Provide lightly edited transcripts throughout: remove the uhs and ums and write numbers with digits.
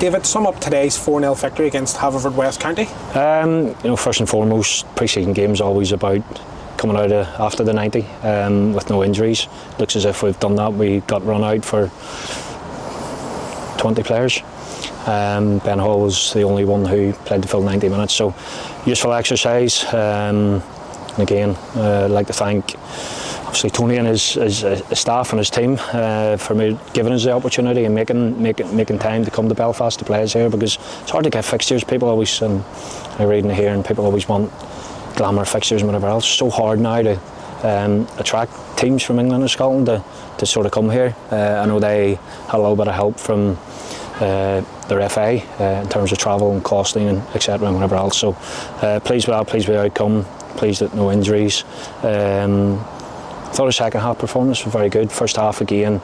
David, sum up today's 4-0 victory against Haverfordwest County. First and foremost, pre-season games always about coming out after the 90 with no injuries. Looks as if we've done that. We got run out for 20 players. Ben Hall was the only one who played the full 90 minutes, so useful exercise. And again, I'd like to thank obviously Tony and his staff and his team for giving us the opportunity and making time to come to Belfast to play us here, because it's hard to get fixtures. People always, I read and hear, and people always want glamour fixtures and whatever else. It's so hard now to attract teams from England and Scotland to sort of come here. I know they had a little bit of help from their FA in terms of travel and costing and etc. and whatever else. So pleased with that, pleased with the outcome, pleased that no injuries. I thought the second half performance was very good. First half again,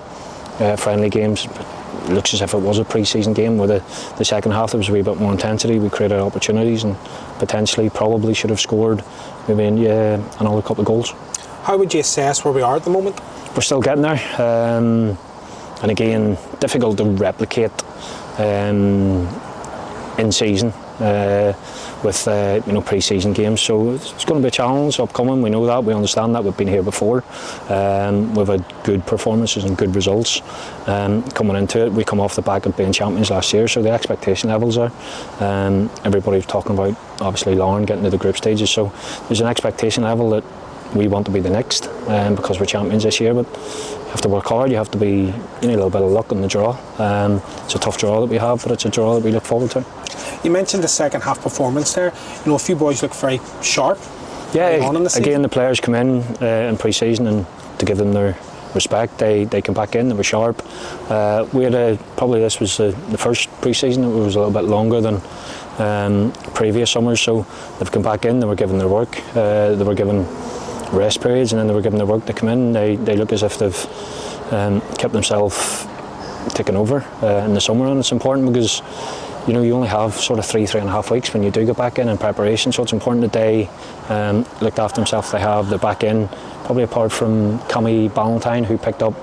friendly games. It looks as if it was a pre-season game. With the second half there was a wee bit more intensity. We created opportunities and potentially probably should have scored maybe another couple of goals. How would you assess where we are at the moment? We're still getting there, and again difficult to replicate in season with pre-season games, so it's going to be a challenge upcoming. We know that, we understand that, we've been here before. We've had good performances and good results coming into it. We come off the back of being champions last year, so the expectation levels are everybody's talking about obviously Lauren getting to the group stages, so there's an expectation level that we want to be the next because we're champions this year, but you have to work hard, you have to be, you need a little bit of luck in the draw. It's a tough draw that we have, but it's a draw that we look forward to. You mentioned the second half performance there. A few boys look very sharp. Yeah, again the players come in pre-season, and to give them their respect, they come back in, they were sharp. We had probably this was the first pre-season, it was a little bit longer than previous summers, so they've come back in, they were given their work, they were given rest periods, and then they were given their work to come in. They look as if they've kept themselves taken over in the summer, and it's important because you only have sort of 3.5 weeks when you do get back in preparation, so it's important that they looked after themselves. They're back in, probably apart from Cammy Ballantyne, who picked up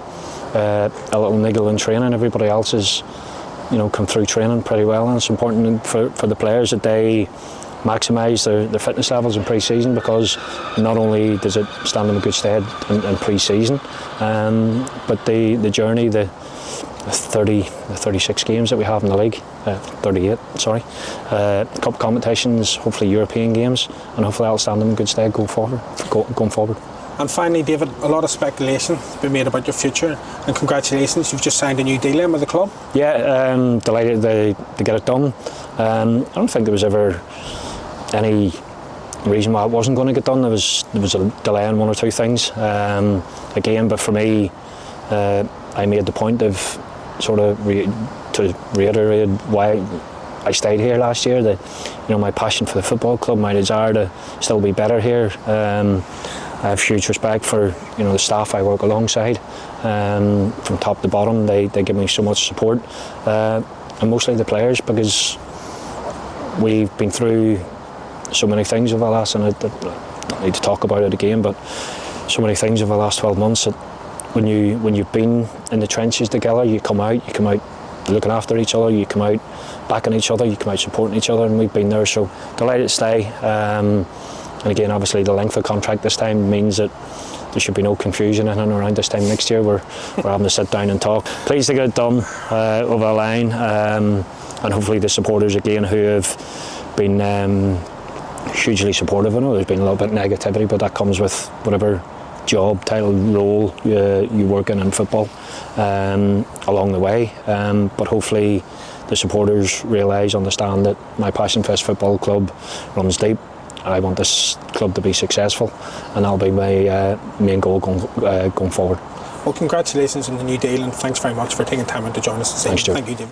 a little niggle in training. Everybody else has come through training pretty well, and it's important for the players that they maximise their fitness levels in pre-season, because not only does it stand them in good stead in pre-season, but the journey, the 36 games that we have in the league, 38, sorry, cup competitions, hopefully European games, and hopefully that'll stand them in good stead going forward. And finally, David, a lot of speculation has been made about your future, and congratulations, you've just signed a new deal in with the club. Yeah, delighted to get it done. I don't think there was ever any reason why it wasn't going to get done. There was a delay on one or two things. Again, but for me, I made the point of sort of to reiterate why I stayed here last year. That my passion for the football club, my desire to still be better here. I have huge respect for the staff I work alongside, from top to bottom. They give me so much support, and mostly the players, because we've been through so many things over the last, and I don't need to talk about it again, but so many things over the last 12 months that when you've been in the trenches together, you come out looking after each other, you come out backing each other, you come out supporting each other, and we've been there, so delighted to stay. And again, obviously the length of contract this time means that there should be no confusion in and around this time next year. We're having to sit down and talk. Pleased to get it done over the line, and hopefully the supporters again who have been hugely supportive. I know there's been a little bit of negativity, but that comes with whatever job, title, role you work in football along the way. But hopefully the supporters realise, understand that my passion for this football club runs deep. I want this club to be successful, and that'll be my main goal going forward. Well, congratulations on the new deal, and thanks very much for taking time out to join us this evening. Thank you, David.